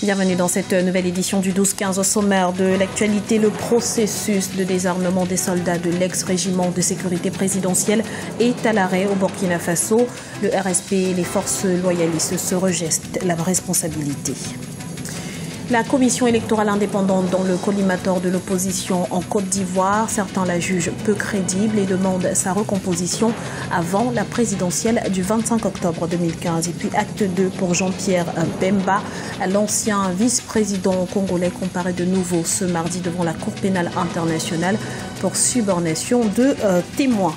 Bienvenue dans cette nouvelle édition du 12-15. Au sommaire de l'actualité, le processus de désarmement des soldats de l'ex-régiment de sécurité présidentielle est à l'arrêt au Burkina Faso. Le RSP et les forces loyalistes se rejettent la responsabilité. La commission électorale indépendante dans le collimateur de l'opposition en Côte d'Ivoire, certains la jugent peu crédible et demandent sa recomposition avant la présidentielle du 25 octobre 2015. Et puis acte 2 pour Jean-Pierre Bemba, l'ancien vice-président congolais comparé de nouveau ce mardi devant la Cour pénale internationale pour subornation de témoins.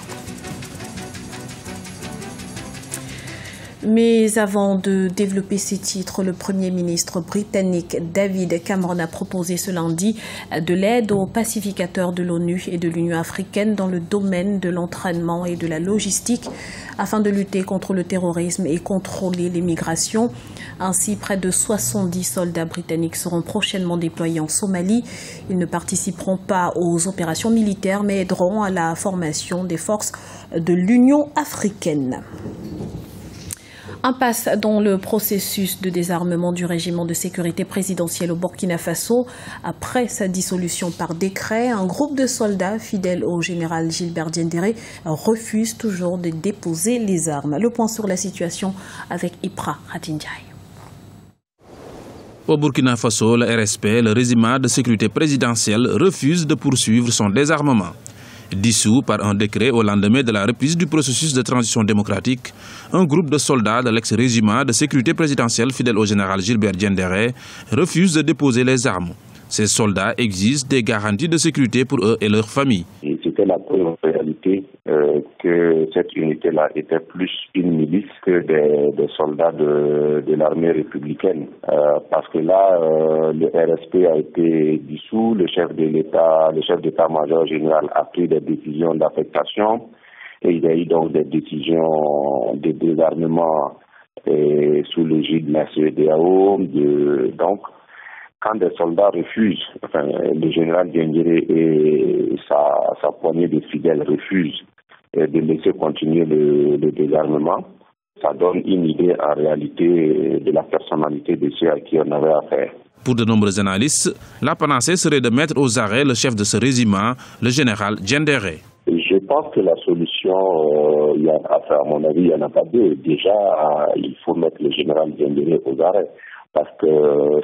Mais avant de développer ces titres, le Premier ministre britannique David Cameron a proposé ce lundi de l'aide aux pacificateurs de l'ONU et de l'Union africaine dans le domaine de l'entraînement et de la logistique afin de lutter contre le terrorisme et contrôler les migrations. Ainsi, près de 70 soldats britanniques seront prochainement déployés en Somalie. Ils ne participeront pas aux opérations militaires mais aideront à la formation des forces de l'Union africaine. Impasse dans le processus de désarmement du régiment de sécurité présidentielle au Burkina Faso. Après sa dissolution par décret, un groupe de soldats fidèles au général Gilbert Diendéré refuse toujours de déposer les armes. Le point sur la situation avec Ipra Ratindiaï. Au Burkina Faso, le RSP, le régiment de sécurité présidentielle, refuse de poursuivre son désarmement. Dissous par un décret au lendemain de la reprise du processus de transition démocratique, un groupe de soldats de l'ex-régiment de sécurité présidentielle fidèle au général Gilbert Diendéré refuse de déposer les armes. Ces soldats exigent des garanties de sécurité pour eux et leurs familles. Et c'était la preuve en réalité que cette unité-là était plus une milice que des soldats de l'armée républicaine. Parce que là, le RSP a été dissous, le chef de l'État, le chef d'état-major général a pris des décisions d'affectation et il y a eu donc des décisions de désarmement sous l'égide de la CEDEAO. Donc, quand des soldats refusent, enfin, le général Diendéré et sa poignée de fidèles refusent de laisser continuer le désarmement, ça donne une idée en réalité de la personnalité de ceux à qui on avait affaire. Pour de nombreux analystes, la panacée serait de mettre aux arrêts le chef de ce régiment, le général Diendéré. Je pense que la solution, à mon avis, il n'y en a pas deux. Déjà, il faut mettre le général Diendéré aux arrêts. Parce que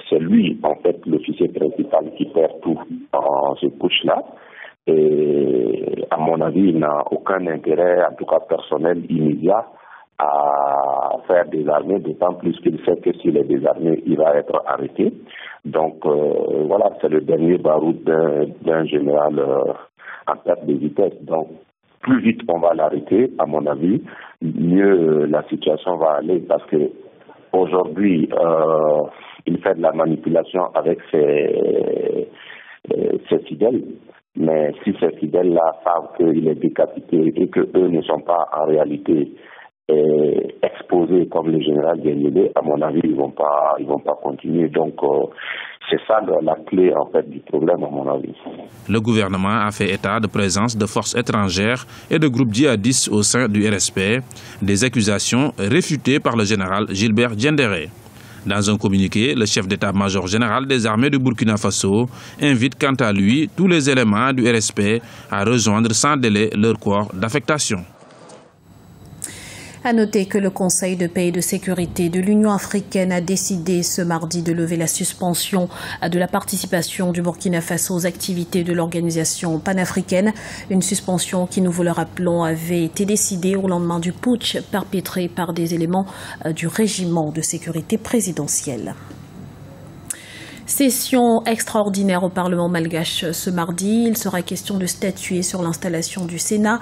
c'est lui, en fait, l'officier principal qui perd tout en ce push-là. Et à mon avis, il n'a aucun intérêt, en tout cas personnel, immédiat, à faire désarmer, d'autant plus qu'il sait que s'il est désarmé, il va être arrêté. Donc voilà, c'est le dernier baroud d'un général en perte de vitesse. Donc plus vite on va l'arrêter, à mon avis, mieux la situation va aller, parce que aujourd'hui, il fait de la manipulation avec ses fidèles, mais si ces fidèles-là savent qu'il est décapité et qu'eux ne sont pas en réalité exposés comme le général Diendéré, à mon avis, ils vont pas continuer. Donc, c'est ça la clé en fait du problème, à mon avis. Le gouvernement a fait état de présence de forces étrangères et de groupes djihadistes au sein du RSP, des accusations réfutées par le général Gilbert Diendéré. Dans un communiqué, le chef d'état-major général des armées du Burkina Faso invite quant à lui tous les éléments du RSP à rejoindre sans délai leur corps d'affectation. À noter que le Conseil de paix et de sécurité de l'Union africaine a décidé ce mardi de lever la suspension de la participation du Burkina Faso aux activités de l'organisation panafricaine. Une suspension qui, nous vous le rappelons, avait été décidée au lendemain du putsch perpétré par des éléments du régiment de sécurité présidentielle. Session extraordinaire au Parlement malgache ce mardi. Il sera question de statuer sur l'installation du Sénat.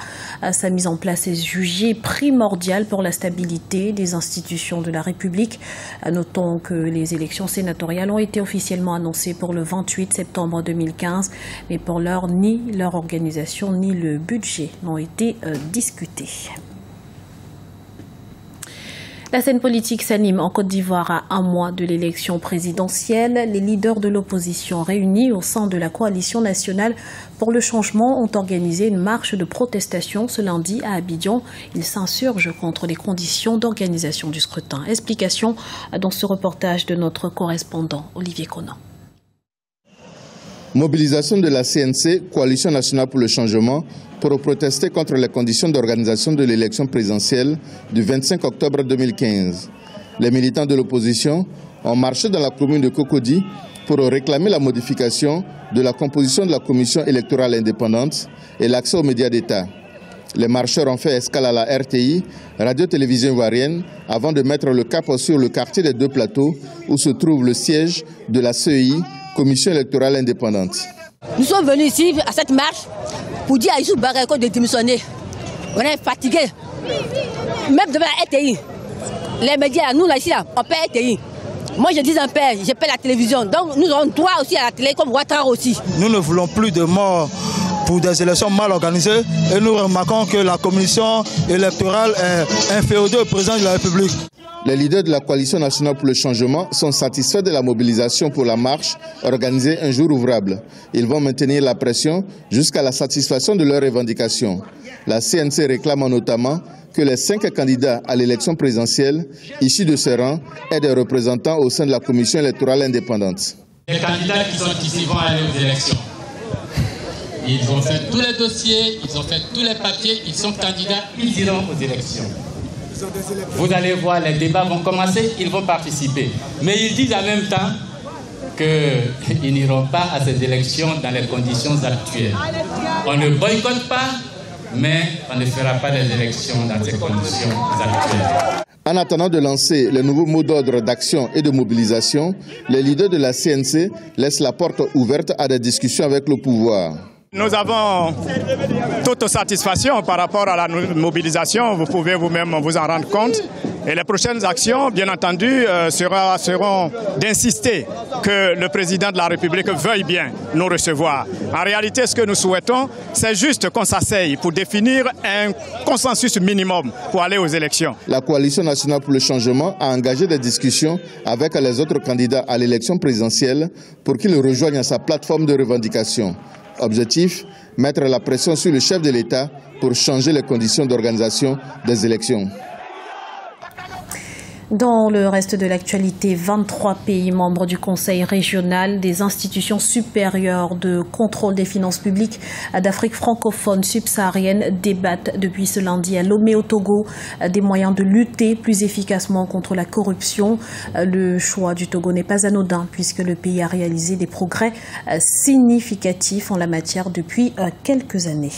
Sa mise en place est jugée primordiale pour la stabilité des institutions de la République. Notons que les élections sénatoriales ont été officiellement annoncées pour le 28 septembre 2015, mais pour l'heure, ni leur organisation ni le budget n'ont été discutés. La scène politique s'anime en Côte d'Ivoire à un mois de l'élection présidentielle. Les leaders de l'opposition réunis au sein de la coalition nationale pour le changement ont organisé une marche de protestation ce lundi à Abidjan. Ils s'insurgent contre les conditions d'organisation du scrutin. Explication dans ce reportage de notre correspondant Olivier Conan. Mobilisation de la CNC, Coalition nationale pour le changement, pour protester contre les conditions d'organisation de l'élection présidentielle du 25 octobre 2015. Les militants de l'opposition ont marché dans la commune de Cocody pour réclamer la modification de la composition de la commission électorale indépendante et l'accès aux médias d'État. Les marcheurs ont fait escale à la RTI, Radio-Télévision Ivoirienne, avant de mettre le cap sur le quartier des Deux Plateaux où se trouve le siège de la CEI, Commission électorale indépendante. Nous sommes venus ici à cette marche pour dire à Issou Barako de démissionner. On est fatigués. Même devant la RTI, les médias, nous là ici, on paie RTI. Moi je dis un père, je paie la télévision. Donc nous avons droit aussi à la télé comme Ouattara aussi. Nous ne voulons plus de morts pour des élections mal organisées et nous remarquons que la commission électorale est inféodée au président de la République. Les leaders de la Coalition nationale pour le changement sont satisfaits de la mobilisation pour la marche organisée un jour ouvrable. Ils vont maintenir la pression jusqu'à la satisfaction de leurs revendications. La CNC réclame notamment que les 5 candidats à l'élection présidentielle issus de ces rangs aient des représentants au sein de la Commission électorale indépendante. Les candidats qui sont ici vont aller aux élections. Ils ont fait tous les dossiers, ils ont fait tous les papiers, ils sont candidats, ils iront aux élections. Vous allez voir, les débats vont commencer, ils vont participer. Mais ils disent en même temps qu'ils n'iront pas à ces élections dans les conditions actuelles. On ne boycotte pas, mais on ne fera pas des élections dans ces conditions actuelles. En attendant de lancer le nouveau mot d'ordre d'action et de mobilisation, les leaders de la CNC laissent la porte ouverte à des discussions avec le pouvoir. Nous avons toute satisfaction par rapport à la mobilisation, vous pouvez vous-même vous en rendre compte. Et les prochaines actions, bien entendu, seront d'insister que le président de la République veuille bien nous recevoir. En réalité, ce que nous souhaitons, c'est juste qu'on s'asseye pour définir un consensus minimum pour aller aux élections. La Coalition nationale pour le changement a engagé des discussions avec les autres candidats à l'élection présidentielle pour qu'ils rejoignent sa plateforme de revendication. Objectif, mettre la pression sur le chef de l'État pour changer les conditions d'organisation des élections. Dans le reste de l'actualité, 23 pays membres du Conseil régional des institutions supérieures de contrôle des finances publiques d'Afrique francophone subsaharienne débattent depuis ce lundi à Lomé au Togo des moyens de lutter plus efficacement contre la corruption. Le choix du Togo n'est pas anodin puisque le pays a réalisé des progrès significatifs en la matière depuis quelques années.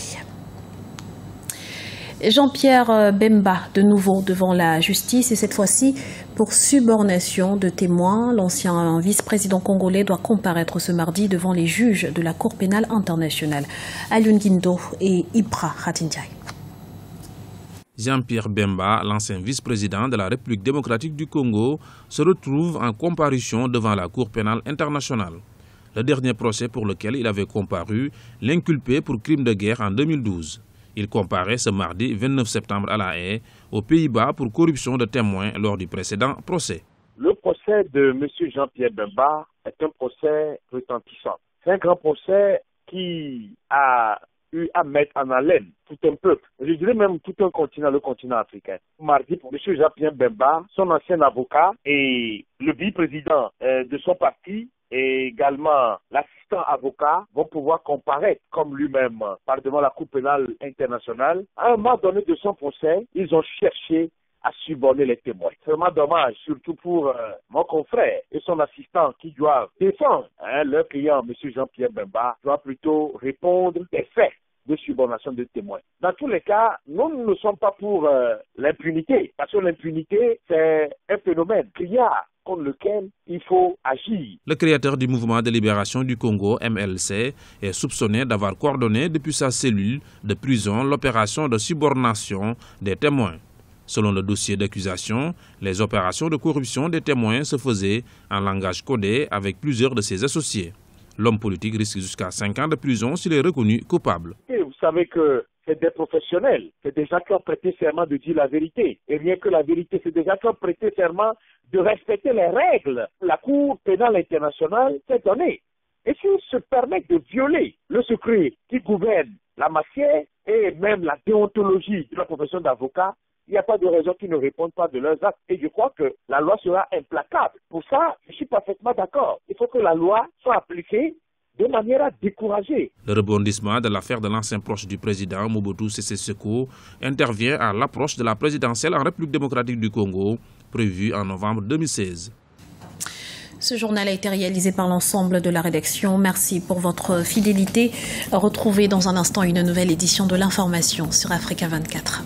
Jean-Pierre Bemba, de nouveau devant la justice, et cette fois-ci pour subornation de témoins. L'ancien vice-président congolais doit comparaître ce mardi devant les juges de la Cour pénale internationale. Alioune Guindo et Ibra Khatindiaï. Jean-Pierre Bemba, l'ancien vice-président de la République démocratique du Congo, se retrouve en comparution devant la Cour pénale internationale. Le dernier procès pour lequel il avait comparu l'inculpait pour crime de guerre en 2012. Il comparaît ce mardi 29 septembre à La Haye, aux Pays-Bas, pour corruption de témoins lors du précédent procès. Le procès de M. Jean-Pierre Bemba est un procès retentissant. C'est un grand procès qui a eu à mettre en haleine tout un peuple, je dirais même tout un continent, le continent africain. Mardi, pour M. Jean-Pierre Bemba, son ancien avocat et le vice-président de son parti, et également l'assistant avocat vont pouvoir comparaître comme lui-même devant la Cour pénale internationale. À un moment donné de son procès, ils ont cherché à suborner les témoins. C'est vraiment dommage, surtout pour mon confrère et son assistant qui doivent défendre leur client, M. Jean-Pierre Bemba, doit plutôt répondre des faits de subornation de témoins. Dans tous les cas, nous ne sommes pas pour l'impunité, parce que l'impunité, c'est un phénomène criard contre lequel il faut agir. Le créateur du mouvement de libération du Congo, MLC, est soupçonné d'avoir coordonné depuis sa cellule de prison l'opération de subornation des témoins. Selon le dossier d'accusation, les opérations de corruption des témoins se faisaient en langage codé avec plusieurs de ses associés. L'homme politique risque jusqu'à 5 ans de prison s'il est reconnu coupable. Et vous savez que c'est des professionnels, c'est des gens qui ont prêté serment de dire la vérité. Et rien que la vérité, c'est des gens qui ont prêté serment de respecter les règles. La Cour pénale internationale s'est donnée. Et s'ils se permettent de violer le secret qui gouverne la matière et même la déontologie de la profession d'avocat, il n'y a pas de raison qu'ils ne répondent pas de leurs actes. Et je crois que la loi sera implacable. Pour ça, je suis parfaitement d'accord. Il faut que la loi soit appliquée de manière à décourager. Le rebondissement de l'affaire de l'ancien proche du président Mobutu Sese Seko intervient à l'approche de la présidentielle en République démocratique du Congo, prévue en novembre 2016. Ce journal a été réalisé par l'ensemble de la rédaction. Merci pour votre fidélité. Retrouvez dans un instant une nouvelle édition de l'information sur Africa 24.